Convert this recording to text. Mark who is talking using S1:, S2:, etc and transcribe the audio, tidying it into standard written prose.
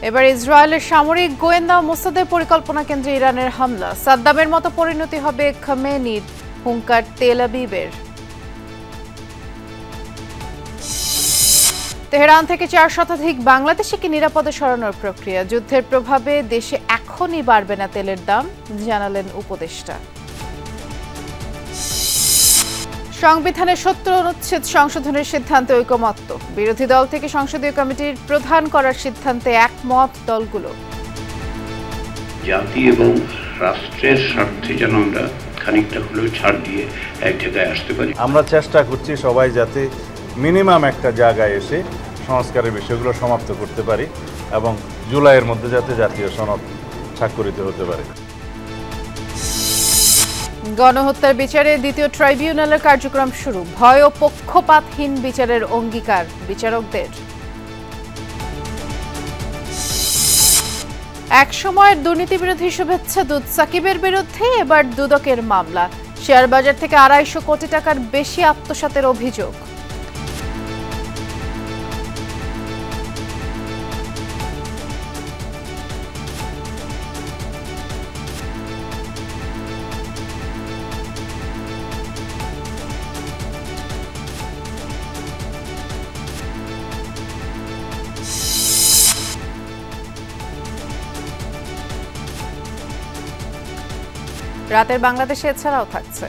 S1: এবার ইসরায়েলের সামরিক গোয়েন্দা মোসাদের পরিকল্পনা কেন্দ্রে ইরানের হামলা, সাদ্দামের মতো পরিণতি হবে খামেনির, হুঙ্কার তেল আবিবের। তেহরান থেকে 4 শতাধিক বাংলাদেশিকে নিরাপদে সরানোর প্রক্রিয়া, যুদ্ধের প্রভাবে দেশে এখনই বাড়বে না তেলের দাম, জানালেন উপদেষ্টা। সংবিধানের 70 অনুচ্ছেদ সংশোধনের সিদ্ধান্তে ঐকমত্য, বিরোধী দল থেকে সংসদীয় কমিটির প্রধান করার সিদ্ধান্তে একমত দলগুলো।
S2: জাতি এবং রাষ্ট্রের স্বার্থে যেন আমরা খানিকটা হলেও ছাড় দিয়ে এক জায়গায় আসতে পারি।
S3: আমরা চেষ্টা করছি সবাই যাতে মিনিমাম একটা জায়গায় এসে সংস্কারের বিষয়গুলো সমাপ্ত করতে পারি এবং জুলাইয়ের মধ্যে যাতে জাতীয় সনদ স্বাক্ষরিত হতে পারে।
S1: গণহত্যার বিচারে দ্বিতীয় ট্রাইব্যুনালের কার্যক্রম শুরু, ভয় ও পক্ষপাতহীন বিচারের অঙ্গীকার বিচারকদের। একসময়ের দুর্নীতিবিরোধী শুভেচ্ছা দূত সাকিবের বিরুদ্ধে এবার দুদকের মামলা, শেয়ার বাজার থেকে 250 কোটি টাকার বেশি আত্মসাতের অভিযোগ। রাতের বাংলাদেশে এছাড়াও থাকছে